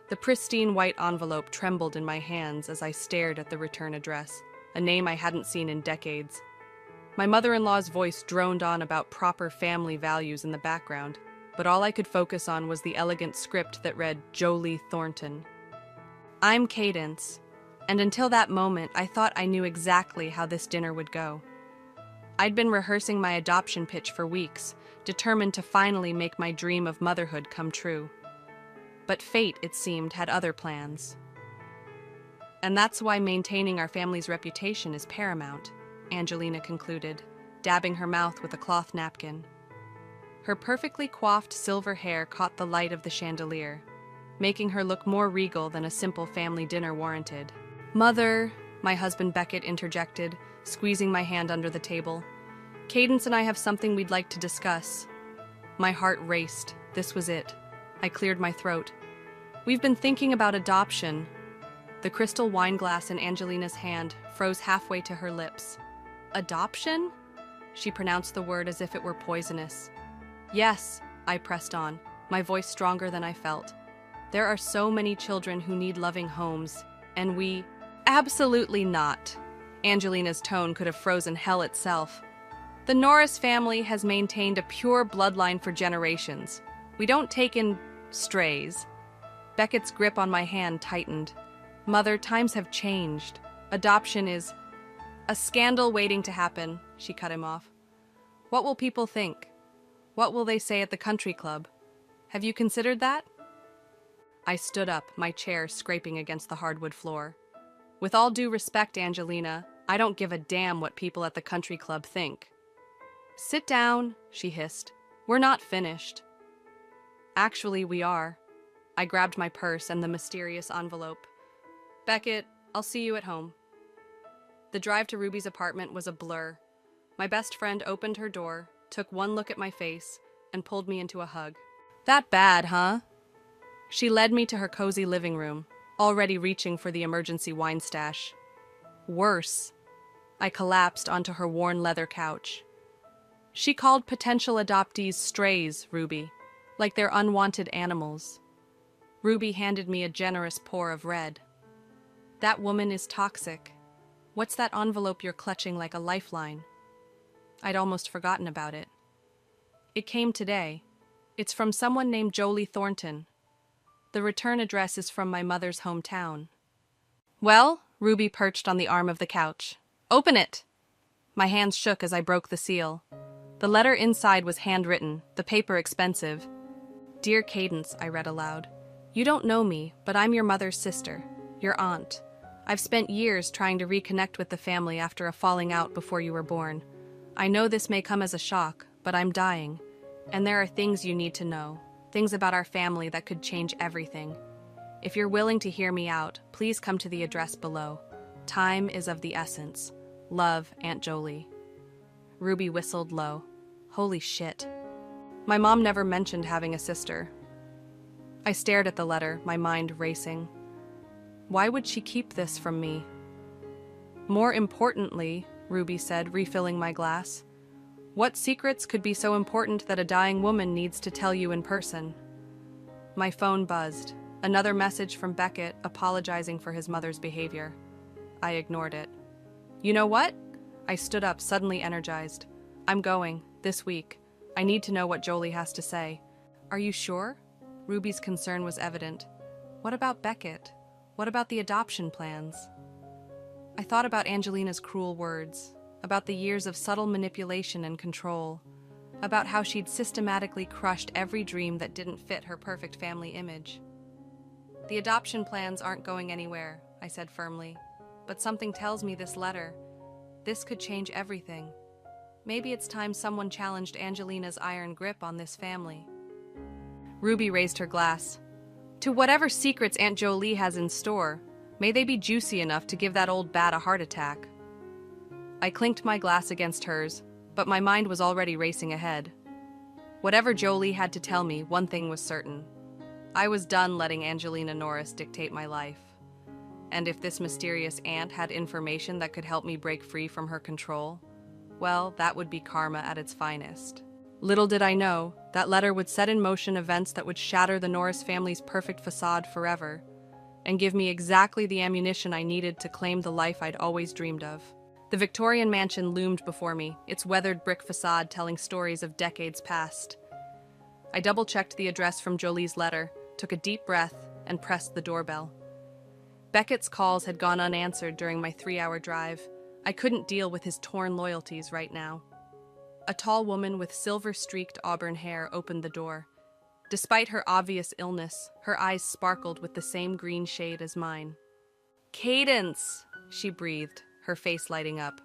The pristine white envelope trembled in my hands as I stared at the return address, a name I hadn't seen in decades. My mother-in-law's voice droned on about proper family values in the background, but all I could focus on was the elegant script that read Jolie Thornton. I'm Cadence, and until that moment I thought I knew exactly how this dinner would go. I'd been rehearsing my adoption pitch for weeks, determined to finally make my dream of motherhood come true. But fate, it seemed, had other plans. And that's why maintaining our family's reputation is paramount, Angelina concluded, dabbing her mouth with a cloth napkin. Her perfectly coiffed silver hair caught the light of the chandelier, making her look more regal than a simple family dinner warranted. Mother, my husband Beckett interjected, squeezing my hand under the table. Cadence and I have something we'd like to discuss. My heart raced. This was it. I cleared my throat. We've been thinking about adoption. The crystal wine glass in Angelina's hand froze halfway to her lips. Adoption? She pronounced the word as if it were poisonous. Yes, I pressed on, my voice stronger than I felt. There are so many children who need loving homes, and we— Absolutely not. Angelina's tone could have frozen hell itself. The Norris family has maintained a pure bloodline for generations. We don't take in strays. Beckett's grip on my hand tightened. Mother, times have changed. Adoption is a scandal waiting to happen, she cut him off. What will people think? What will they say at the country club? Have you considered that? I stood up, my chair scraping against the hardwood floor. With all due respect, Angelina, I don't give a damn what people at the country club think. Sit down, she hissed. We're not finished. Actually, we are. I grabbed my purse and the mysterious envelope. Beckett, I'll see you at home. The drive to Ruby's apartment was a blur. My best friend opened her door, took one look at my face, and pulled me into a hug. That bad, huh? She led me to her cozy living room, already reaching for the emergency wine stash. Worse. I collapsed onto her worn leather couch. She called potential adoptees strays, Ruby, like they're unwanted animals. Ruby handed me a generous pour of red. That woman is toxic. What's that envelope you're clutching like a lifeline? I'd almost forgotten about it. It came today. It's from someone named Jolie Thornton. The return address is from my mother's hometown. Well, Ruby perched on the arm of the couch. Open it! My hands shook as I broke the seal. The letter inside was handwritten, the paper expensive. Dear Cadence, I read aloud. You don't know me, but I'm your mother's sister, your aunt. I've spent years trying to reconnect with the family after a falling out before you were born. I know this may come as a shock, but I'm dying. And there are things you need to know, things about our family that could change everything. If you're willing to hear me out, please come to the address below. Time is of the essence. Love, Aunt Jolie. Ruby whistled low. Holy shit. My mom never mentioned having a sister. I stared at the letter, my mind racing. Why would she keep this from me? More importantly, Ruby said, refilling my glass, what secrets could be so important that a dying woman needs to tell you in person? My phone buzzed. Another message from Beckett apologizing for his mother's behavior. I ignored it. You know what? I stood up, suddenly energized. I'm going, this week. I need to know what Jolie has to say. Are you sure? Ruby's concern was evident. What about Beckett? What about the adoption plans? I thought about Angelina's cruel words, about the years of subtle manipulation and control, about how she'd systematically crushed every dream that didn't fit her perfect family image. The adoption plans aren't going anywhere, I said firmly, but something tells me this could change everything. Maybe it's time someone challenged Angelina's iron grip on this family. Ruby raised her glass. To whatever secrets Aunt Jolie has in store, may they be juicy enough to give that old bat a heart attack. I clinked my glass against hers, but my mind was already racing ahead. Whatever Jolie had to tell me, one thing was certain. I was done letting Angelina Norris dictate my life. And if this mysterious aunt had information that could help me break free from her control, well, that would be karma at its finest. Little did I know, That letter would set in motion events that would shatter the Norris family's perfect facade forever, and give me exactly the ammunition I needed to claim the life I'd always dreamed of. The Victorian mansion loomed before me, its weathered brick facade telling stories of decades past. I double-checked the address from Jolie's letter, took a deep breath, and pressed the doorbell. Beckett's calls had gone unanswered during my 3-hour drive. I couldn't deal with his torn loyalties right now. A tall woman with silver-streaked auburn hair opened the door. Despite her obvious illness, her eyes sparkled with the same green shade as mine. "Cadence," she breathed, her face lighting up.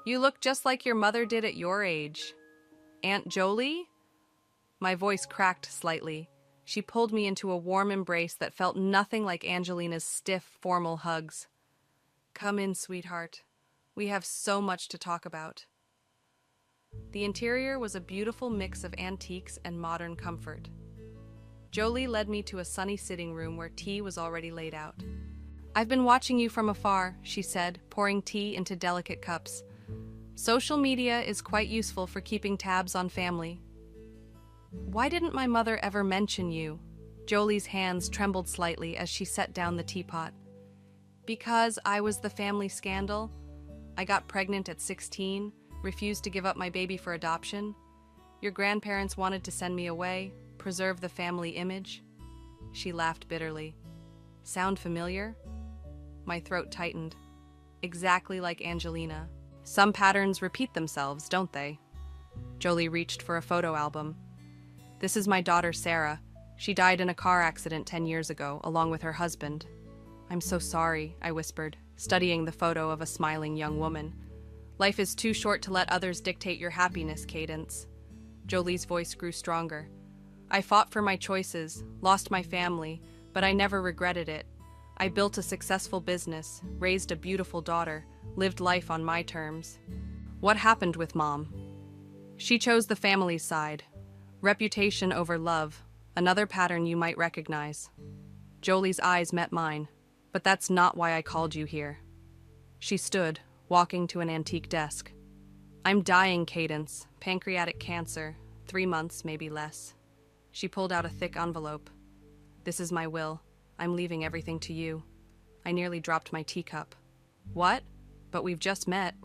"You look just like your mother did at your age." "Aunt Jolie?" My voice cracked slightly. She pulled me into a warm embrace that felt nothing like Angelina's stiff, formal hugs. "Come in, sweetheart. We have so much to talk about." The interior was a beautiful mix of antiques and modern comfort. Jolie led me to a sunny sitting room where tea was already laid out. "I've been watching you from afar," she said, pouring tea into delicate cups. "Social media is quite useful for keeping tabs on family." "Why didn't my mother ever mention you?" Jolie's hands trembled slightly as she set down the teapot. "Because I was the family scandal. I got pregnant at 16, refused to give up my baby for adoption. Your grandparents wanted to send me away, preserve the family image." She laughed bitterly. "Sound familiar?" My throat tightened. Exactly like Angelina. Some patterns repeat themselves, don't they? Jolie reached for a photo album. "This is my daughter, Sarah. She died in a car accident 10 years ago, along with her husband." "I'm so sorry," I whispered, studying the photo of a smiling young woman. "Life is too short to let others dictate your happiness, Cadence." Jolie's voice grew stronger. "I fought for my choices, lost my family, but I never regretted it. I built a successful business, raised a beautiful daughter, lived life on my terms." "What happened with Mom?" "She chose the family's side. Reputation over love, another pattern you might recognize." Jolie's eyes met mine. "But that's not why I called you here." She stood, walking to an antique desk. "I'm dying, Cadence. Pancreatic cancer. 3 months, maybe less." She pulled out a thick envelope. "This is my will. I'm leaving everything to you." I nearly dropped my teacup. "What? But we've just met."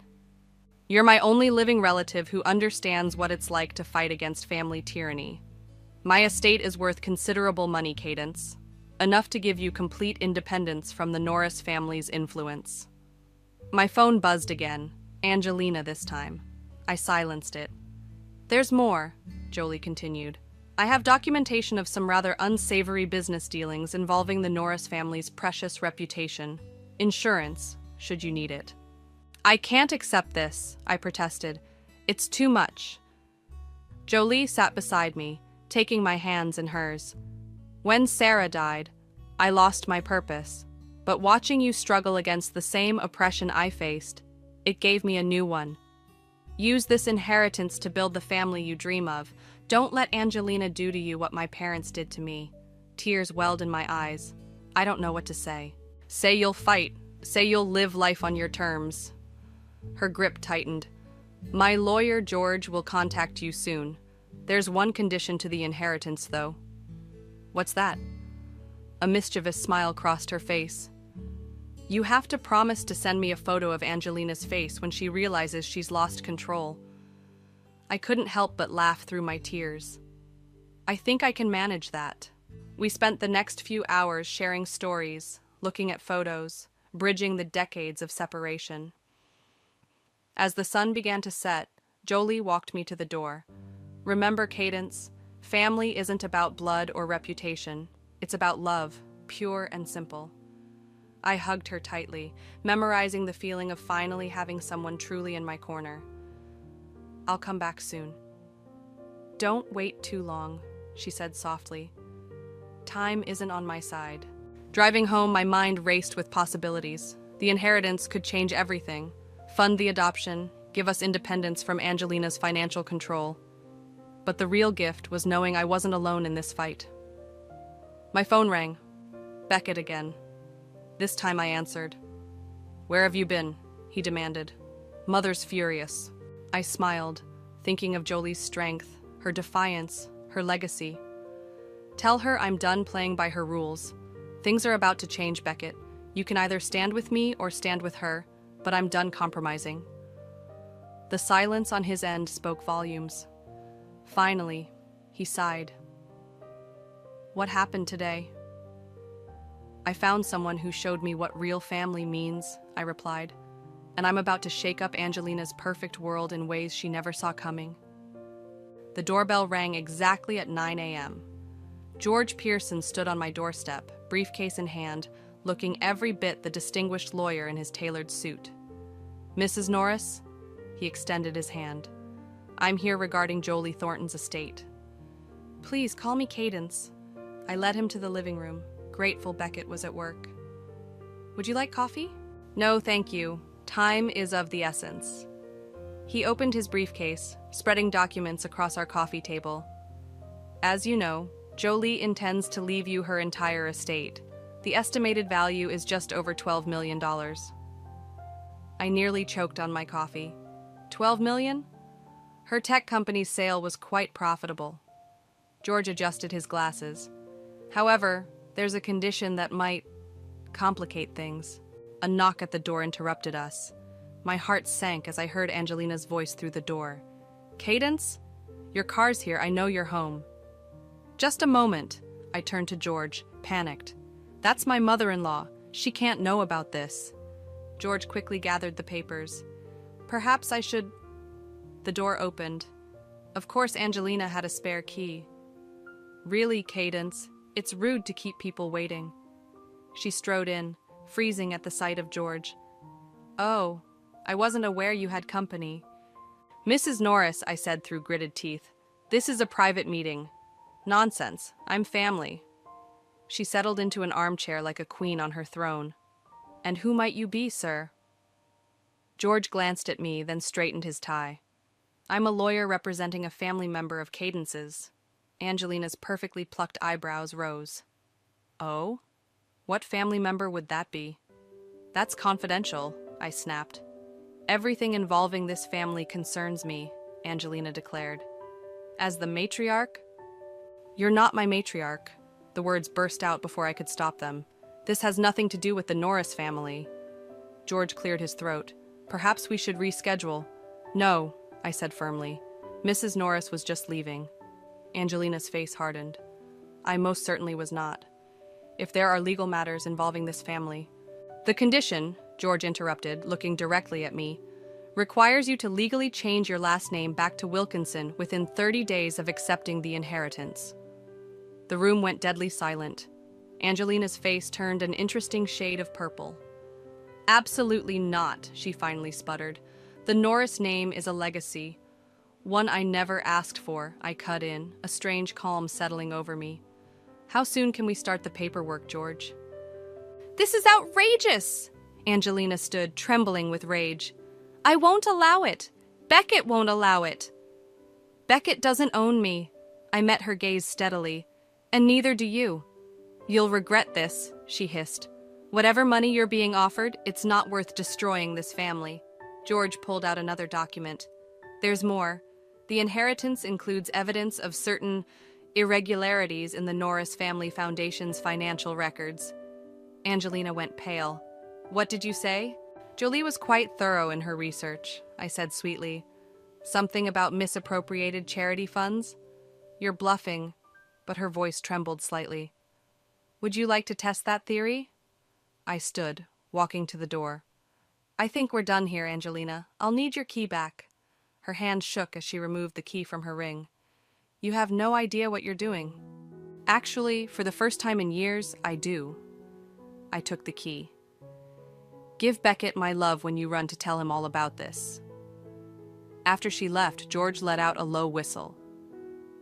"You're my only living relative who understands what it's like to fight against family tyranny. My estate is worth considerable money, Cadence. Enough to give you complete independence from the Norris family's influence." My phone buzzed again. Angelina this time. I silenced it. "There's more," Jolie continued. "I have documentation of some rather unsavory business dealings involving the Norris family's precious reputation. Insurance, should you need it." "I can't accept this," I protested. "It's too much." Jolie sat beside me, taking my hands in hers. "When Sarah died, I lost my purpose. But watching you struggle against the same oppression I faced, it gave me a new one. Use this inheritance to build the family you dream of. Don't let Angelina do to you what my parents did to me." Tears welled in my eyes. I don't know what to say. "Say you'll fight. Say you'll live life on your terms." Her grip tightened. "My lawyer, George, will contact you soon. There's one condition to the inheritance, though." "What's that?" A mischievous smile crossed her face. "You have to promise to send me a photo of Angelina's face when she realizes she's lost control." I couldn't help but laugh through my tears. "I think I can manage that." We spent the next few hours sharing stories, looking at photos, bridging the decades of separation. As the sun began to set, Jolie walked me to the door. "Remember, Cadence, family isn't about blood or reputation. It's about love, pure and simple." I hugged her tightly, memorizing the feeling of finally having someone truly in my corner. "I'll come back soon." "Don't wait too long," she said softly. "Time isn't on my side." Driving home, my mind raced with possibilities. The inheritance could change everything. Fund the adoption, give us independence from Angelina's financial control. But the real gift was knowing I wasn't alone in this fight. My phone rang. Beckett again. This time I answered. "Where have you been?" he demanded. "Mother's furious." I smiled, thinking of Jolie's strength, her defiance, her legacy. Tell her I'm done playing by her rules. Things are about to change, Beckett. You can either stand with me or stand with her, but I'm done compromising. The silence on his end spoke volumes. Finally, he sighed. What happened today? I found someone who showed me what real family means, I replied, and I'm about to shake up Angelina's perfect world in ways she never saw coming. The doorbell rang exactly at 9 a.m. George Pearson stood on my doorstep, briefcase in hand, looking every bit the distinguished lawyer in his tailored suit. Mrs. Norris? He extended his hand. I'm here regarding Jolie Thornton's estate. Please call me Cadence. I led him to the living room, grateful Beckett was at work. Would you like coffee? No, thank you. Time is of the essence. He opened his briefcase, spreading documents across our coffee table. As you know, Jolie intends to leave you her entire estate. The estimated value is just over $12 million. I nearly choked on my coffee. $12 million? Her tech company's sale was quite profitable. George adjusted his glasses. However, there's a condition that might complicate things. A knock at the door interrupted us. My heart sank as I heard Angelina's voice through the door. Cadence? Your car's here. I know you're home. Just a moment. I turned to George, panicked. That's my mother-in-law. She can't know about this. George quickly gathered the papers. Perhaps I should... The door opened. Of course, Angelina had a spare key. Really, Cadence, it's rude to keep people waiting. She strode in, freezing at the sight of George. Oh, I wasn't aware you had company. Mrs. Norris, I said through gritted teeth. This is a private meeting. Nonsense. I'm family. She settled into an armchair like a queen on her throne. And who might you be, sir? George glanced at me, then straightened his tie. I'm a lawyer representing a family member of Cadence's. Angelina's perfectly plucked eyebrows rose. Oh? What family member would that be? That's confidential, I snapped. Everything involving this family concerns me, Angelina declared. As the matriarch? You're not my matriarch. The words burst out before I could stop them. This has nothing to do with the Norris family. George cleared his throat. Perhaps we should reschedule. No, I said firmly. Mrs. Norris was just leaving. Angelina's face hardened. I most certainly was not. If there are legal matters involving this family. The condition, George interrupted, looking directly at me, requires you to legally change your last name back to Wilkinson within 30 days of accepting the inheritance. The room went deadly silent. Angelina's face turned an interesting shade of purple. Absolutely not, she finally sputtered. The Norris name is a legacy. One I never asked for, I cut in, a strange calm settling over me. How soon can we start the paperwork, George? This is outrageous! Angelina stood, trembling with rage. I won't allow it. Beckett won't allow it. Beckett doesn't own me. I met her gaze steadily. And neither do you. You'll regret this, she hissed. Whatever money you're being offered, it's not worth destroying this family. George pulled out another document. There's more. The inheritance includes evidence of certain irregularities in the Norris Family Foundation's financial records. Angelina went pale. What did you say? Jolie was quite thorough in her research, I said sweetly. Something about misappropriated charity funds? You're bluffing, but her voice trembled slightly. Would you like to test that theory? I stood, walking to the door. I think we're done here, Angelina. I'll need your key back. Her hand shook as she removed the key from her ring. You have no idea what you're doing. Actually, for the first time in years, I do. I took the key. Give Beckett my love when you run to tell him all about this. After she left, George let out a low whistle.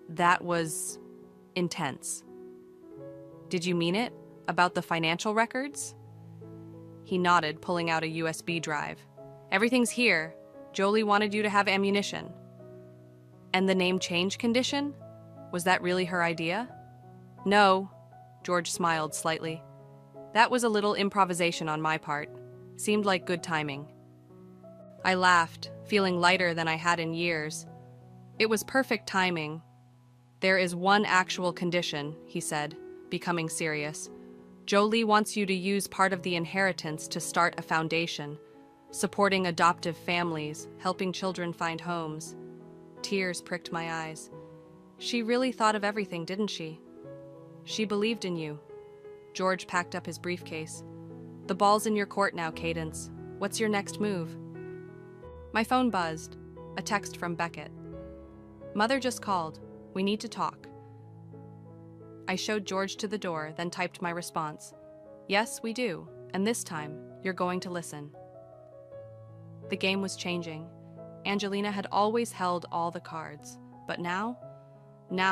That was intense. Did you mean it? About the financial records? He nodded, pulling out a USB drive. Everything's here. Jolie wanted you to have ammunition. And the name change condition? Was that really her idea? No, George smiled slightly. That was a little improvisation on my part. Seemed like good timing. I laughed, feeling lighter than I had in years. It was perfect timing. There is one actual condition, he said, becoming serious. Jolie wants you to use part of the inheritance to start a foundation, supporting adoptive families, helping children find homes. Tears pricked my eyes. She really thought of everything, didn't she? She believed in you. George packed up his briefcase. The ball's in your court now, Cadence. What's your next move? My phone buzzed. A text from Beckett. Mother just called. We need to talk. I showed George to the door, then typed my response. Yes, we do, and this time, you're going to listen. The game was changing. Angelina had always held all the cards, but now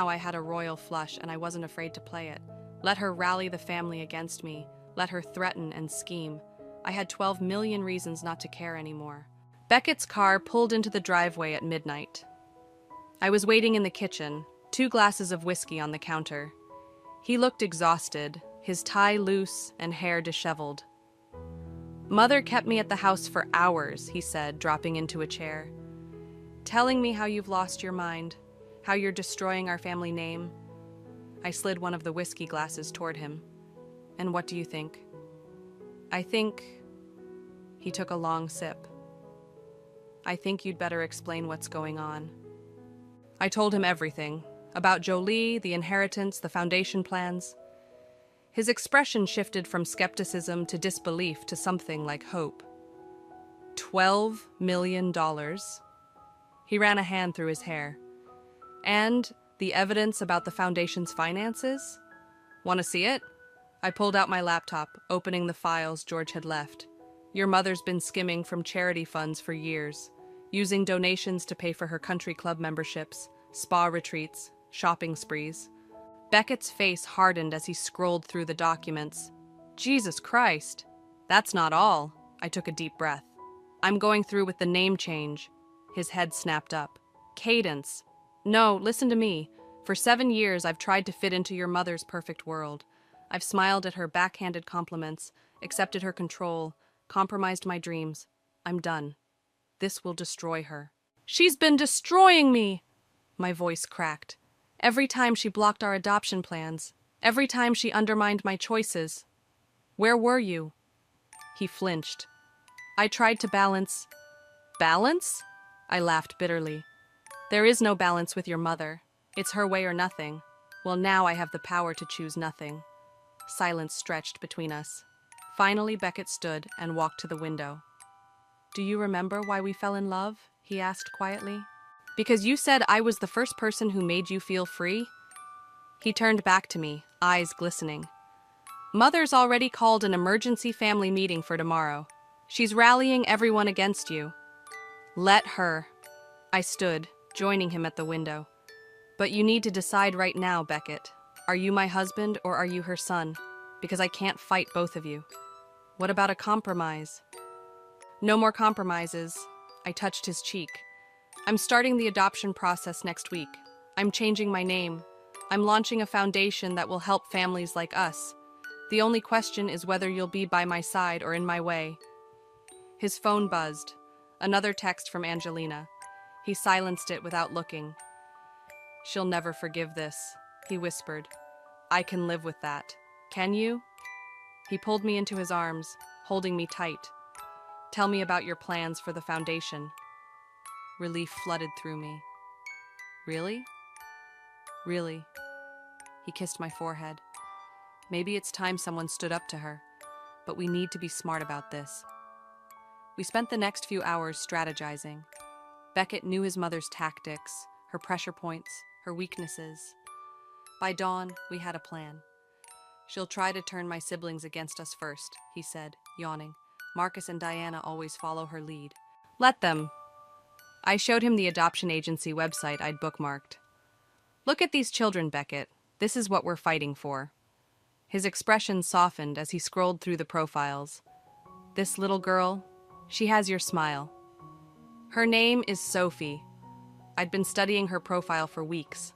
I had a royal flush and I wasn't afraid to play it. Let her rally the family against me, let her threaten and scheme. I had 12 million reasons not to care anymore. Beckett's car pulled into the driveway at midnight. I was waiting in the kitchen, 2 glasses of whiskey on the counter. He looked exhausted, his tie loose and hair disheveled. Mother kept me at the house for hours, he said, dropping into a chair. Telling me how you've lost your mind, how you're destroying our family name. I slid one of the whiskey glasses toward him. And what do you think? I think... He took a long sip. I think you'd better explain what's going on. I told him everything. About Jolie, the inheritance, the foundation plans. His expression shifted from skepticism to disbelief to something like hope. $12 million. He ran a hand through his hair. And the evidence about the foundation's finances? Want to see it? I pulled out my laptop, opening the files George had left. Your mother's been skimming from charity funds for years, using donations to pay for her country club memberships, spa retreats, shopping sprees. Beckett's face hardened as he scrolled through the documents. Jesus Christ! That's not all. I took a deep breath. I'm going through with the name change. His head snapped up. Cadence. No, listen to me. For 7 years, I've tried to fit into your mother's perfect world. I've smiled at her backhanded compliments, accepted her control, compromised my dreams. I'm done. This will destroy her. She's been destroying me! My voice cracked. Every time she blocked our adoption plans. Every time she undermined my choices. Where were you? He flinched. I tried to balance. Balance? I laughed bitterly. There is no balance with your mother. It's her way or nothing. Well, now I have the power to choose nothing. Silence stretched between us. Finally, Beckett stood and walked to the window. Do you remember why we fell in love? He asked quietly. Because you said I was the first person who made you feel free? He turned back to me, eyes glistening. Mother's already called an emergency family meeting for tomorrow. She's rallying everyone against you. Let her. I stood, joining him at the window. But you need to decide right now, Beckett. Are you my husband or are you her son? Because I can't fight both of you. What about a compromise? No more compromises. I touched his cheek. I'm starting the adoption process next week. I'm changing my name. I'm launching a foundation that will help families like us. The only question is whether you'll be by my side or in my way. His phone buzzed. Another text from Angelina. He silenced it without looking. She'll never forgive this, he whispered. I can live with that. Can you? He pulled me into his arms, holding me tight. Tell me about your plans for the foundation. Relief flooded through me. Really? Really? He kissed my forehead. Maybe it's time someone stood up to her, but we need to be smart about this. We spent the next few hours strategizing. Beckett knew his mother's tactics, her pressure points, her weaknesses. By dawn, we had a plan. She'll try to turn my siblings against us first, he said, yawning. Marcus and Diana always follow her lead. Let them. I showed him the adoption agency website I'd bookmarked. Look at these children, Beckett. This is what we're fighting for. His expression softened as he scrolled through the profiles. This little girl, she has your smile. Her name is Sophie. I'd been studying her profile for weeks.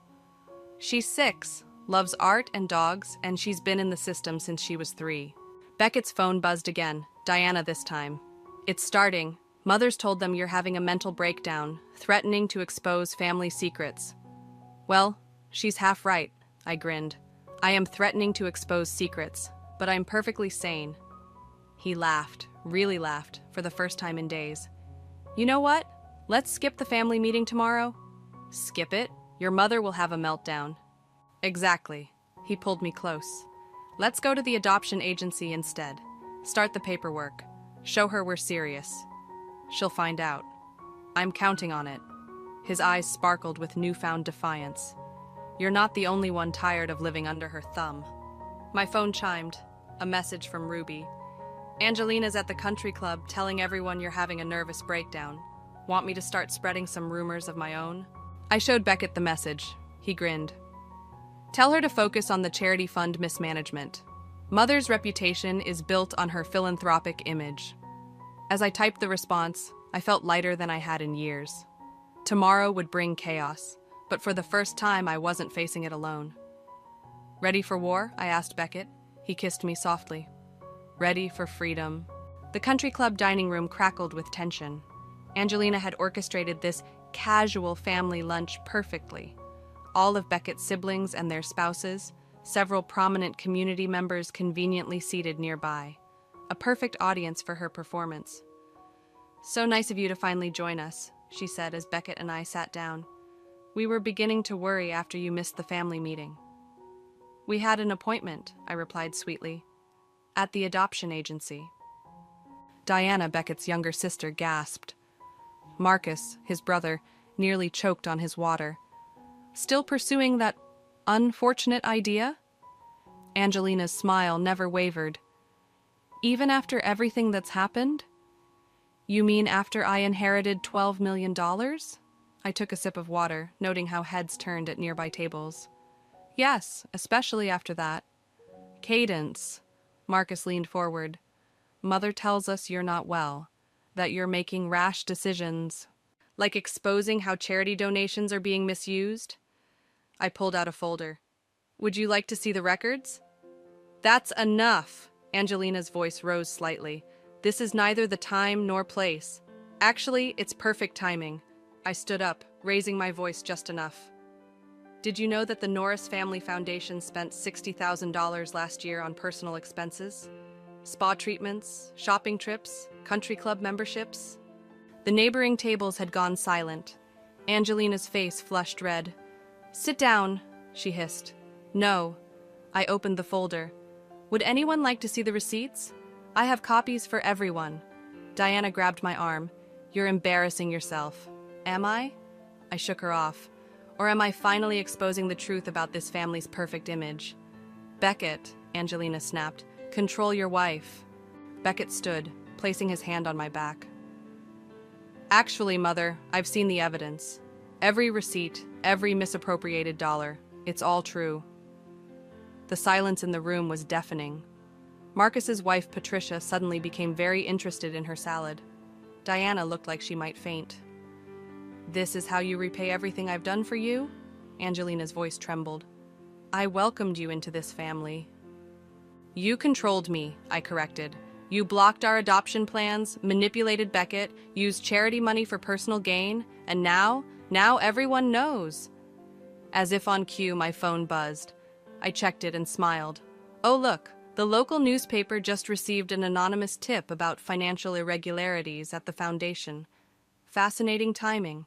She's 6, loves art and dogs, and she's been in the system since she was 3. Beckett's phone buzzed again, Diana this time. It's starting. Mother's told them you're having a mental breakdown, threatening to expose family secrets. Well, She's half right, I grinned. I am threatening to expose secrets, but I'm perfectly sane. He laughed, really laughed, for the first time in days. You know what? Let's skip the family meeting tomorrow. Skip it? Your mother will have a meltdown. Exactly. He pulled me close. Let's go to the adoption agency instead. Start the paperwork. Show her we're serious. She'll find out. I'm counting on it. His eyes sparkled with newfound defiance. You're not the only one tired of living under her thumb. My phone chimed. A message from Ruby. Angelina's at the country club telling everyone you're having a nervous breakdown. Want me to start spreading some rumors of my own? I showed Beckett the message. He grinned. Tell her to focus on the charity fund mismanagement. Mother's reputation is built on her philanthropic image. As I typed the response, I felt lighter than I had in years. Tomorrow would bring chaos, but for the first time I wasn't facing it alone. Ready for war? I asked Beckett. He kissed me softly. Ready for freedom. The country club dining room crackled with tension. Angelina had orchestrated this casual family lunch perfectly. All of Beckett's siblings and their spouses, several prominent community members conveniently seated nearby. A perfect audience for her performance. So nice of you to finally join us, she said as Beckett and I sat down. We were beginning to worry after you missed the family meeting. We had an appointment, I replied sweetly. At the adoption agency. Diana, Beckett's younger sister, gasped. Marcus, his brother, nearly choked on his water. Still pursuing that unfortunate idea? Angelina's smile never wavered. Even after everything that's happened? You mean after I inherited $12 million? I took a sip of water, noting how heads turned at nearby tables. Yes, especially after that. Cadence. Marcus leaned forward. Mother tells us you're not well, that you're making rash decisions, like exposing how charity donations are being misused. I pulled out a folder. Would you like to see the records? That's enough. Angelina's voice rose slightly. This is neither the time nor place. Actually, it's perfect timing. I stood up, raising my voice just enough. Did you know that the Norris Family Foundation spent $60,000 last year on personal expenses? Spa treatments, shopping trips, country club memberships? The neighboring tables had gone silent. Angelina's face flushed red. Sit down, she hissed. No. I opened the folder. Would anyone like to see the receipts? I have copies for everyone. Diana grabbed my arm. You're embarrassing yourself. Am I? I shook her off. Or am I finally exposing the truth about this family's perfect image? Beckett, Angelina snapped, control your wife. Beckett stood, placing his hand on my back. Actually, Mother, I've seen the evidence. Every receipt, every misappropriated dollar. It's all true. The silence in the room was deafening. Marcus's wife, Patricia, suddenly became very interested in her salad. Diana looked like she might faint. This is how you repay everything I've done for you? Angelina's voice trembled. I welcomed you into this family. You controlled me, I corrected. You blocked our adoption plans, manipulated Beckett, used charity money for personal gain, and now everyone knows. As if on cue, my phone buzzed. I checked it and smiled. Oh, look, the local newspaper just received an anonymous tip about financial irregularities at the foundation. Fascinating timing.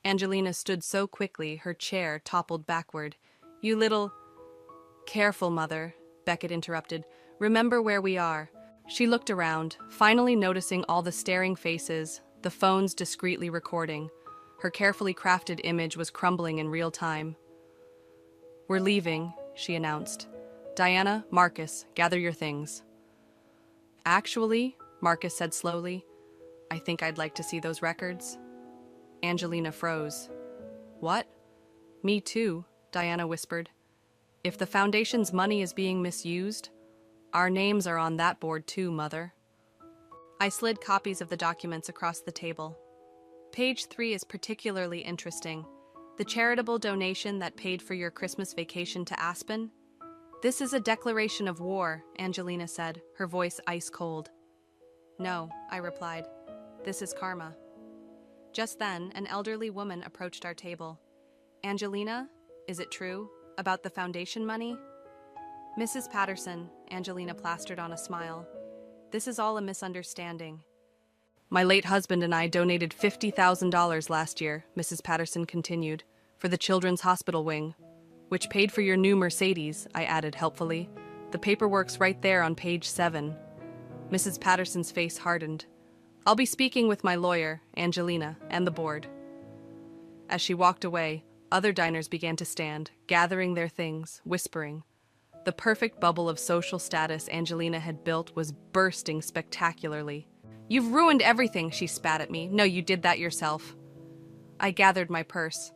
Angelina stood so quickly, her chair toppled backward. You little... Careful, Mother, Beckett interrupted. Remember where we are. She looked around, finally noticing all the staring faces, the phones discreetly recording. Her carefully crafted image was crumbling in real time. We're leaving, she announced. Diana, Marcus, gather your things. Actually, Marcus said slowly, I think I'd like to see those records. Angelina froze. What? Me too, Diana whispered. If the foundation's money is being misused, our names are on that board too, Mother. I slid copies of the documents across the table. Page 3 is particularly interesting. The charitable donation that paid for your Christmas vacation to Aspen? This is a declaration of war, Angelina said, her voice ice cold. No, I replied. This is karma. Just then, an elderly woman approached our table. Angelina, Is it true? About the foundation money? Mrs. Patterson, Angelina plastered on a smile. This is all a misunderstanding. My late husband and I donated $50,000 last year, Mrs. Patterson continued, for the Children's Hospital wing, which paid for your new Mercedes, I added helpfully. The paperwork's right there on page 7. Mrs. Patterson's face hardened. I'll be speaking with my lawyer, Angelina, and the board. As she walked away, other diners began to stand, gathering their things, whispering. The perfect bubble of social status Angelina had built was bursting spectacularly. You've ruined everything, she spat at me. No, you did that yourself. I gathered my purse.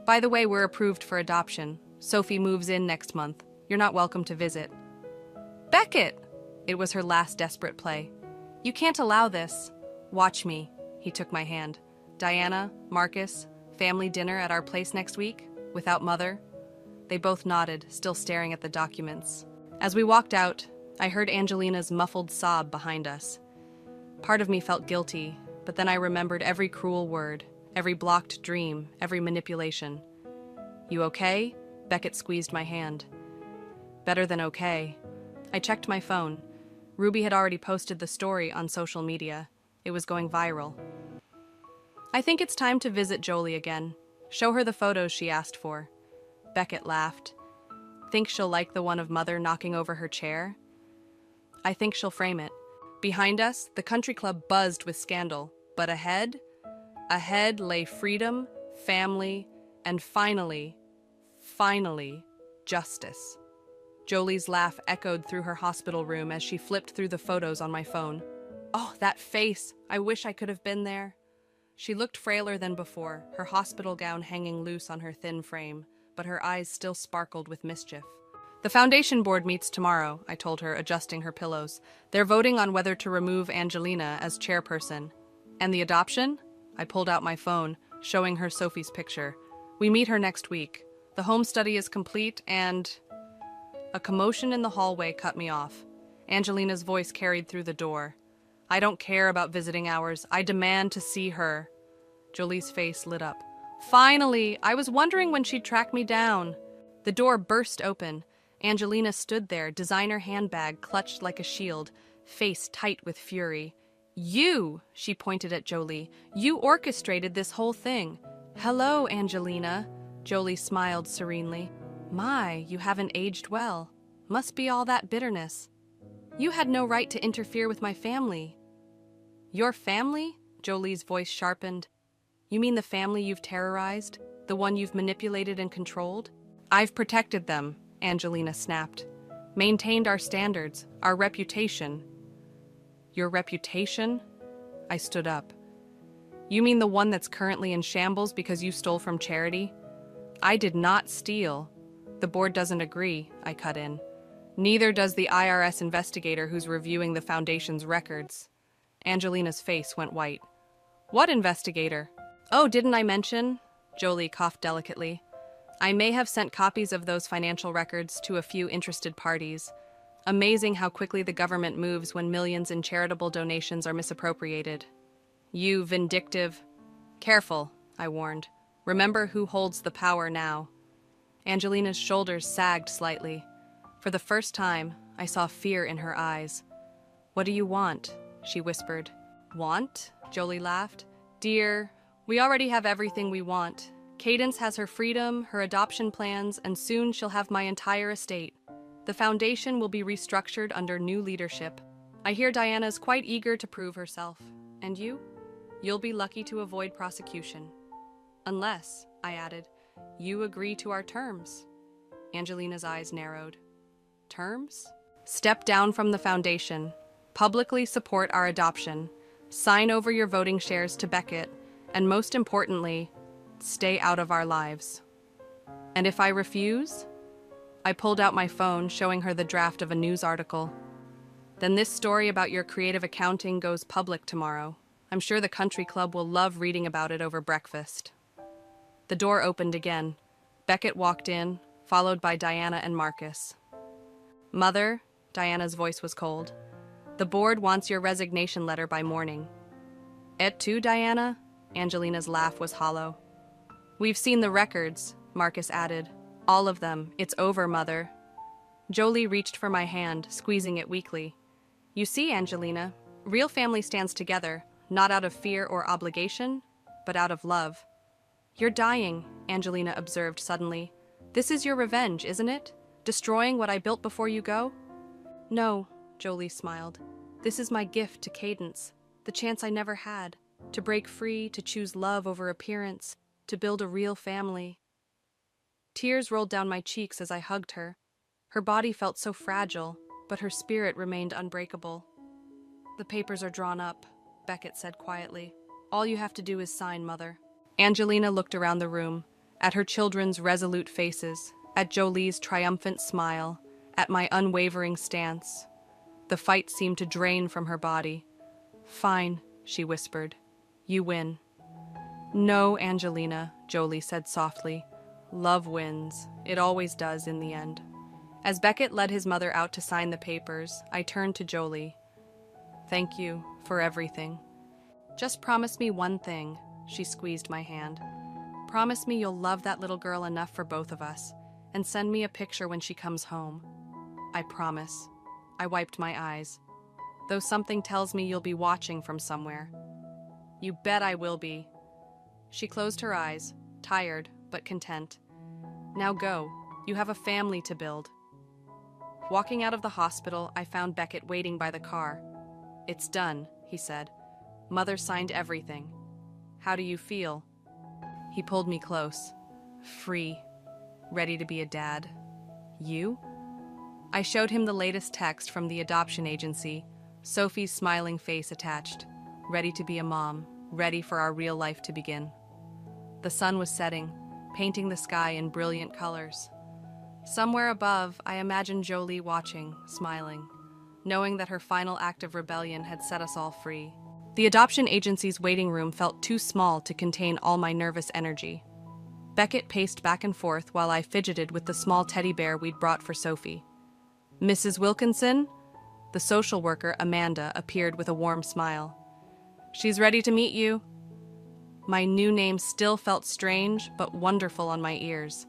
By the way, we're approved for adoption. Sophie moves in next month. You're not welcome to visit. Beckett! It was her last desperate play. You can't allow this. Watch me. He took my hand. Diana, Marcus, family dinner at our place next week? Without mother? They both nodded, still staring at the documents. As we walked out, I heard Angelina's muffled sob behind us. Part of me felt guilty, but then I remembered every cruel word, every blocked dream, every manipulation. You okay? Beckett squeezed my hand. Better than okay. I checked my phone. Ruby had already posted the story on social media. It was going viral. I think it's time to visit Jolie again. Show her the photos she asked for. Beckett laughed. Think she'll like the one of Mother knocking over her chair? I think she'll frame it. Behind us, the country club buzzed with scandal, but ahead lay freedom, family, and finally, justice. Jolie's laugh echoed through her hospital room as she flipped through the photos on my phone. Oh, that face! I wish I could have been there. She looked frailer than before, her hospital gown hanging loose on her thin frame, but her eyes still sparkled with mischief. The foundation board meets tomorrow, I told her, adjusting her pillows. They're voting on whether to remove Angelina as chairperson. And the adoption? I pulled out my phone, showing her Sophie's picture. We meet her next week. The home study is complete and... A commotion in the hallway cut me off. Angelina's voice carried through the door. I don't care about visiting hours. I demand to see her. Jolie's face lit up. Finally! I was wondering when she'd track me down. The door burst open. Angelina stood there, designer handbag clutched like a shield, face tight with fury. You, she pointed at Jolie, you orchestrated this whole thing. Hello, Angelina. Jolie smiled serenely. My, you haven't aged well. Must be all that bitterness. You had no right to interfere with my family. Your family? Jolie's voice sharpened. You mean the family you've terrorized? The one you've manipulated and controlled? I've protected them, Angelina snapped. Maintained our standards, our reputation. Your reputation? I stood up. You mean the one that's currently in shambles because you stole from charity? I did not steal. The board doesn't agree, I cut in. Neither does the IRS investigator who's reviewing the foundation's records. Angelina's face went white. What investigator? Oh, didn't I mention? Jolie coughed delicately. I may have sent copies of those financial records to a few interested parties. Amazing how quickly the government moves when millions in charitable donations are misappropriated. You vindictive... Careful, I warned. Remember who holds the power now. Angelina's shoulders sagged slightly. For the first time, I saw fear in her eyes. What do you want? She whispered. Want? Jolie laughed. Dear, we already have everything we want. Cadence has her freedom, her adoption plans, and soon she'll have my entire estate. The foundation will be restructured under new leadership. I hear Diana's quite eager to prove herself. And you? You'll be lucky to avoid prosecution. Unless, I added, you agree to our terms. Angelina's eyes narrowed. Terms? Step down from the foundation. Publicly support our adoption. Sign over your voting shares to Beckett. And most importantly, stay out of our lives. And if I refuse? I pulled out my phone, showing her the draft of a news article. Then this story about your creative accounting goes public tomorrow. I'm sure the country club will love reading about it over breakfast. The door opened again. Beckett walked in, followed by Diana and Marcus. Mother, Diana's voice was cold. The board wants your resignation letter by morning. Et tu, Diana? Angelina's laugh was hollow. We've seen the records, Marcus added. All of them. It's over, Mother. Jolie reached for my hand, squeezing it weakly. You see, Angelina, real family stands together, not out of fear or obligation, but out of love. You're dying, Angelina observed suddenly. This is your revenge, isn't it? Destroying what I built before you go? No, Jolie smiled. This is my gift to Cadence, the chance I never had, to break free, to choose love over appearance, to build a real family. Tears rolled down my cheeks as I hugged her. Her body felt so fragile, but her spirit remained unbreakable. The papers are drawn up, Beckett said quietly. All you have to do is sign, Mother. Angelina looked around the room, at her children's resolute faces, at Jolie's triumphant smile, at my unwavering stance. The fight seemed to drain from her body. Fine, she whispered. You win. No, Angelina, Jolie said softly. Love wins. It always does in the end. As Beckett led his mother out to sign the papers, I turned to Jolie. Thank you for everything. Just promise me one thing, she squeezed my hand. Promise me you'll love that little girl enough for both of us, and send me a picture when she comes home. I promise. I wiped my eyes. Though something tells me you'll be watching from somewhere. You bet I will be. She closed her eyes, tired but content. Now go. You have a family to build. Walking out of the hospital, I found Beckett waiting by the car. It's done, he said. Mother signed everything. How do you feel? He pulled me close. Free. Ready to be a dad. You? I showed him the latest text from the adoption agency, Sophie's smiling face attached. Ready to be a mom. Ready for our real life to begin. The sun was setting, painting the sky in brilliant colors. Somewhere above, I imagined Jolie watching, smiling, knowing that her final act of rebellion had set us all free. The adoption agency's waiting room felt too small to contain all my nervous energy. Beckett paced back and forth while I fidgeted with the small teddy bear we'd brought for Sophie. Mrs. Wilkinson? The social worker, Amanda, appeared with a warm smile. She's ready to meet you. My new name still felt strange, but wonderful on my ears.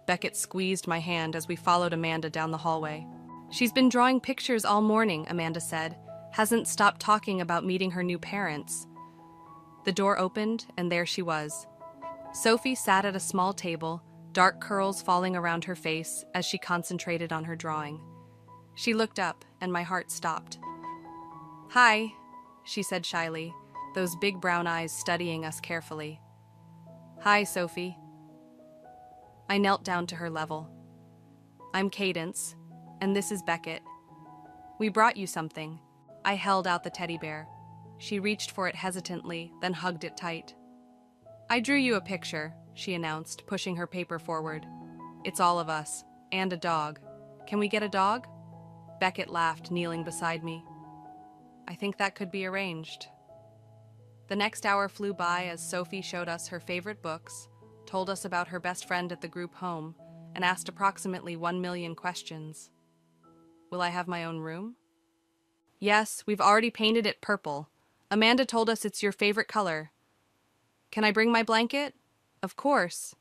Beckett squeezed my hand as we followed Amanda down the hallway. She's been drawing pictures all morning, Amanda said. Hasn't stopped talking about meeting her new parents. The door opened, and there she was. Sophie sat at a small table, dark curls falling around her face as she concentrated on her drawing. She looked up, and my heart stopped. Hi, she said shyly, those big brown eyes studying us carefully. Hi, Sophie. I knelt down to her level. I'm Cadence, and this is Beckett. We brought you something. I held out the teddy bear. She reached for it hesitantly, then hugged it tight. I drew you a picture, she announced, pushing her paper forward. It's all of us, and a dog. Can we get a dog? Beckett laughed, kneeling beside me. I think that could be arranged. The next hour flew by as Sophie showed us her favorite books, told us about her best friend at the group home, and asked approximately 1 million questions. Will I have my own room? Yes, we've already painted it purple. Amanda told us it's your favorite color. Can I bring my blanket? Of course.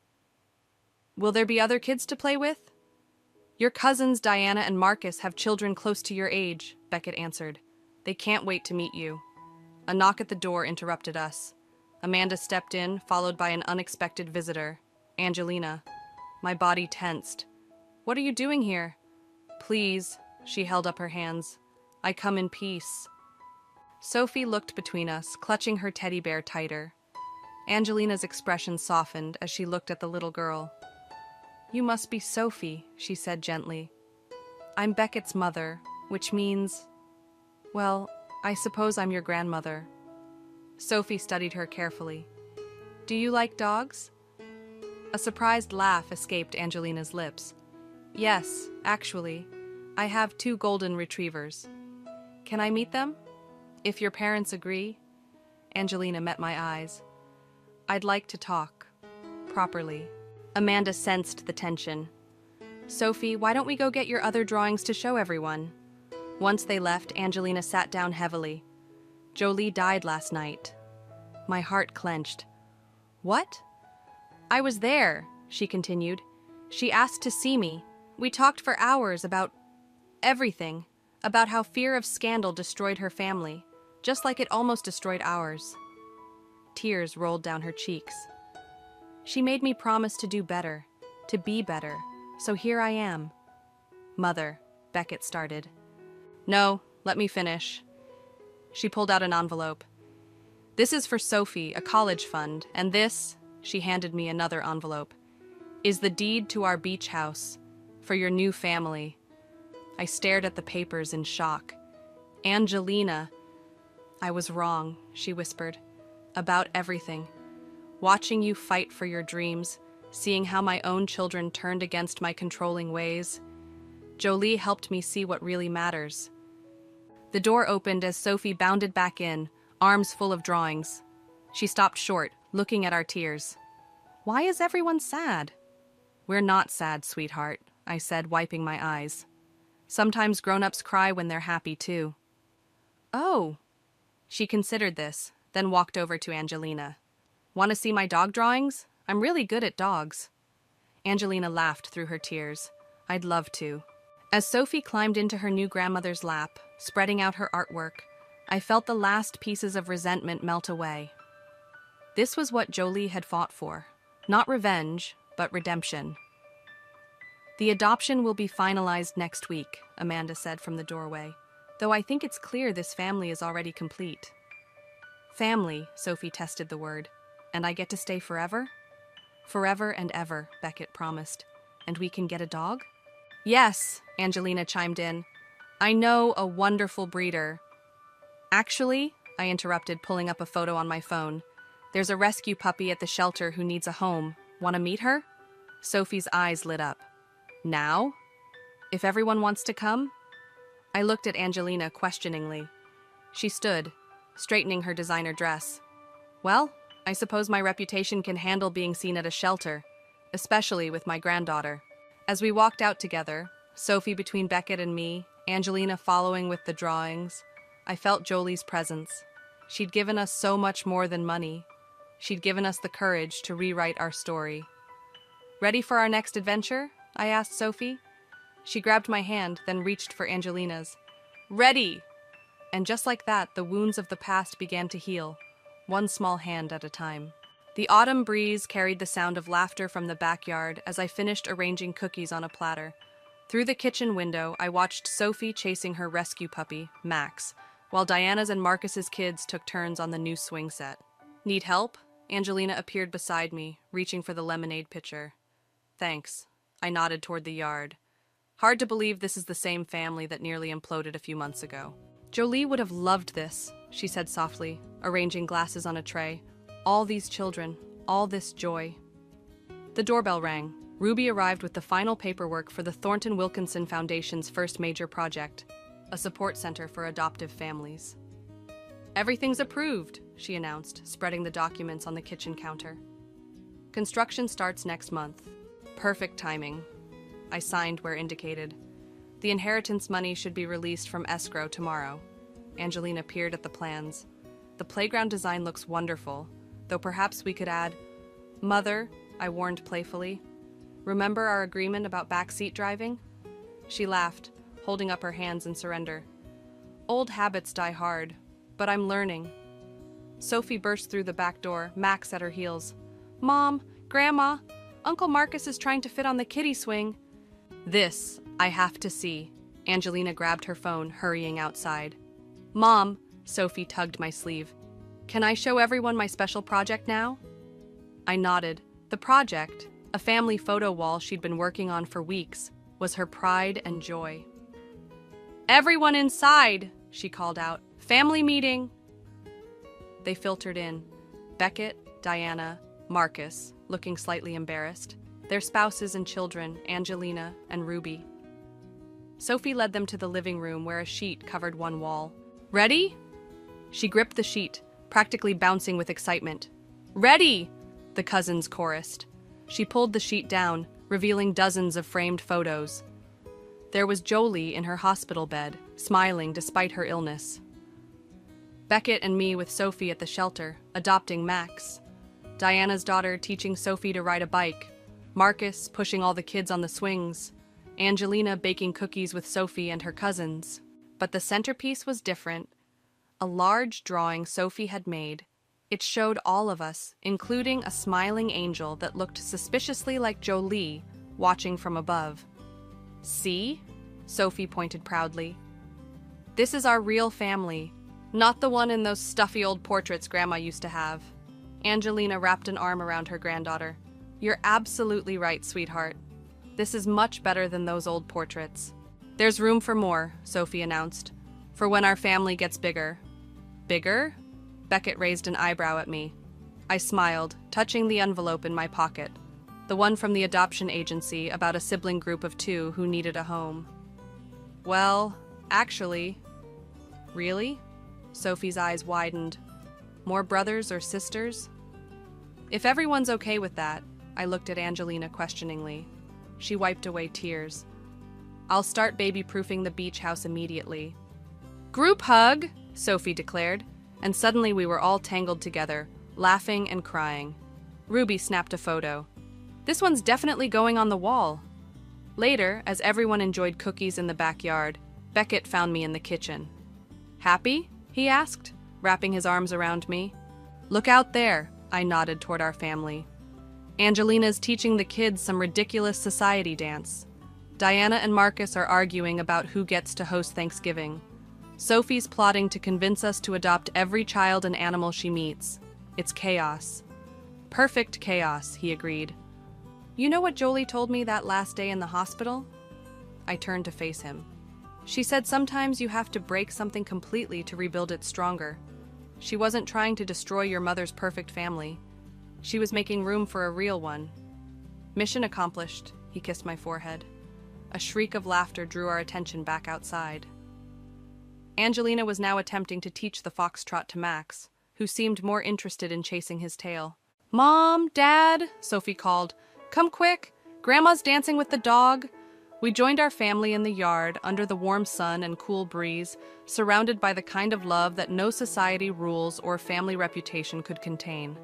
Will there be other kids to play with? Your cousins Diana and Marcus have children close to your age, Beckett answered. They can't wait to meet you. A knock at the door interrupted us. Amanda stepped in, followed by an unexpected visitor, Angelina. My body tensed. What are you doing here? Please, she held up her hands. I come in peace. Sophie looked between us, clutching her teddy bear tighter. Angelina's expression softened as she looked at the little girl. You must be Sophie, she said gently. I'm Beckett's mother, which means... Well, I suppose I'm your grandmother. Sophie studied her carefully. Do you like dogs? A surprised laugh escaped Angelina's lips. Yes, actually. I have 2 golden retrievers. Can I meet them? If your parents agree. Angelina met my eyes. I'd like to talk. Properly. Amanda sensed the tension. Sophie, why don't we go get your other drawings to show everyone? Once they left, Angelina sat down heavily. Jolie died last night. My heart clenched. What? I was there, she continued. She asked to see me. We talked for hours about everything, about how fear of scandal destroyed her family, just like it almost destroyed ours. Tears rolled down her cheeks. She made me promise to do better, to be better, so here I am. Mother, Beckett started. No, let me finish. She pulled out an envelope. This is for Sophie, a college fund, and this, she handed me another envelope, is the deed to our beach house, for your new family. I stared at the papers in shock. Angelina. I was wrong, she whispered, about everything. Watching you fight for your dreams, seeing how my own children turned against my controlling ways. Jolie helped me see what really matters. The door opened as Sophie bounded back in, arms full of drawings. She stopped short, looking at our tears. Why is everyone sad? We're not sad, sweetheart, I said, wiping my eyes. Sometimes grown-ups cry when they're happy, too. Oh. She considered this, then walked over to Angelina. Want to see my dog drawings? I'm really good at dogs. Angelina laughed through her tears. I'd love to. As Sophie climbed into her new grandmother's lap, spreading out her artwork, I felt the last pieces of resentment melt away. This was what Jolie had fought for. Not revenge, but redemption. The adoption will be finalized next week, Amanda said from the doorway, though I think it's clear this family is already complete. Family, Sophie tested the word. And I get to stay forever? Forever and ever, Beckett promised. And we can get a dog? Yes, Angelina chimed in. I know a wonderful breeder. Actually, I interrupted, pulling up a photo on my phone. There's a rescue puppy at the shelter who needs a home. Want to meet her? Sophie's eyes lit up. Now? If everyone wants to come? I looked at Angelina questioningly. She stood, straightening her designer dress. Well, I suppose my reputation can handle being seen at a shelter, especially with my granddaughter. As we walked out together, Sophie between Beckett and me, Angelina following with the drawings, I felt Jolie's presence. She'd given us so much more than money. She'd given us the courage to rewrite our story. Ready for our next adventure? I asked Sophie. She grabbed my hand, then reached for Angelina's. Ready! And just like that, the wounds of the past began to heal, one small hand at a time. The autumn breeze carried the sound of laughter from the backyard as I finished arranging cookies on a platter. Through the kitchen window, I watched Sophie chasing her rescue puppy, Max, while Diana's and Marcus's kids took turns on the new swing set. Need help? Angelina appeared beside me, reaching for the lemonade pitcher. Thanks. I nodded toward the yard. Hard to believe this is the same family that nearly imploded a few months ago. Jolie would have loved this, she said softly, arranging glasses on a tray. All these children, all this joy. The doorbell rang. Ruby arrived with the final paperwork for the Thornton Wilkinson Foundation's first major project, a support center for adoptive families. Everything's approved, she announced, spreading the documents on the kitchen counter. Construction starts next month. Perfect timing. I signed where indicated. The inheritance money should be released from escrow tomorrow. Angelina peered at the plans. The playground design looks wonderful, though perhaps we could add... Mother, I warned playfully. Remember our agreement about backseat driving? She laughed, holding up her hands in surrender. Old habits die hard, but I'm learning. Sophie burst through the back door, Max at her heels. Mom, Grandma, Uncle Marcus is trying to fit on the kiddie swing. This, I have to see. Angelina grabbed her phone, hurrying outside. Mom, Sophie tugged my sleeve. Can I show everyone my special project now? I nodded. The project, a family photo wall she'd been working on for weeks, was her pride and joy. Everyone inside, she called out. Family meeting. They filtered in. Beckett, Diana, Marcus, looking slightly embarrassed. Their spouses and children, Angelina and Ruby. Sophie led them to the living room where a sheet covered one wall. Ready? She gripped the sheet, practically bouncing with excitement. Ready! The cousins chorused. She pulled the sheet down, revealing dozens of framed photos. There was Jolie in her hospital bed, smiling despite her illness. Beckett and me with Sophie at the shelter, adopting Max. Diana's daughter teaching Sophie to ride a bike. Marcus pushing all the kids on the swings, Angelina baking cookies with Sophie and her cousins. But the centerpiece was different. A large drawing Sophie had made. It showed all of us, including a smiling angel that looked suspiciously like Jolie, watching from above. "See?" Sophie pointed proudly. "This is our real family, not the one in those stuffy old portraits Grandma used to have." Angelina wrapped an arm around her granddaughter. "You're absolutely right, sweetheart. This is much better than those old portraits." "There's room for more," Sophie announced, "for when our family gets bigger." "Bigger?" Beckett raised an eyebrow at me. I smiled, touching the envelope in my pocket, the one from the adoption agency about a sibling group of 2 who needed a home. "Well, actually..." "Really?" Sophie's eyes widened. "More brothers or sisters?" "If everyone's okay with that," I looked at Angelina questioningly. She wiped away tears. "I'll start baby-proofing the beach house immediately." "Group hug!" Sophie declared, and suddenly we were all tangled together, laughing and crying. Ruby snapped a photo. "This one's definitely going on the wall." Later, as everyone enjoyed cookies in the backyard, Beckett found me in the kitchen. "Happy?" he asked, wrapping his arms around me. "Look out there," I nodded toward our family. "Angelina's teaching the kids some ridiculous society dance. Diana and Marcus are arguing about who gets to host Thanksgiving. Sophie's plotting to convince us to adopt every child and animal she meets. It's chaos." "Perfect chaos," he agreed. "You know what Jolie told me that last day in the hospital?" I turned to face him. "She said sometimes you have to break something completely to rebuild it stronger. She wasn't trying to destroy your mother's perfect family. She was making room for a real one." "Mission accomplished," he kissed my forehead. A shriek of laughter drew our attention back outside. Angelina was now attempting to teach the foxtrot to Max, who seemed more interested in chasing his tail. "Mom, Dad," Sophie called. "Come quick! Grandma's dancing with the dog." We joined our family in the yard, under the warm sun and cool breeze, surrounded by the kind of love that no society rules or family reputation could contain.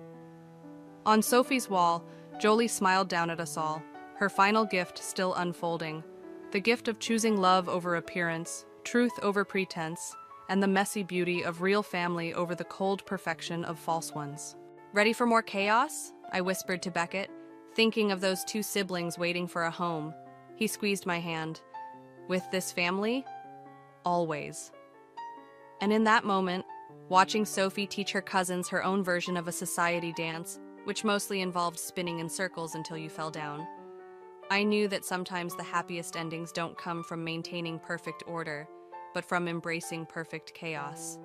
On Sophie's wall, Jolie smiled down at us all, her final gift still unfolding. The gift of choosing love over appearance, truth over pretense, and the messy beauty of real family over the cold perfection of false ones. "Ready for more chaos?" I whispered to Beckett, thinking of those 2 siblings waiting for a home. He squeezed my hand. "With this family? Always." And in that moment, watching Sophie teach her cousins her own version of a society dance, which mostly involved spinning in circles until you fell down, I knew that sometimes the happiest endings don't come from maintaining perfect order, but from embracing perfect chaos.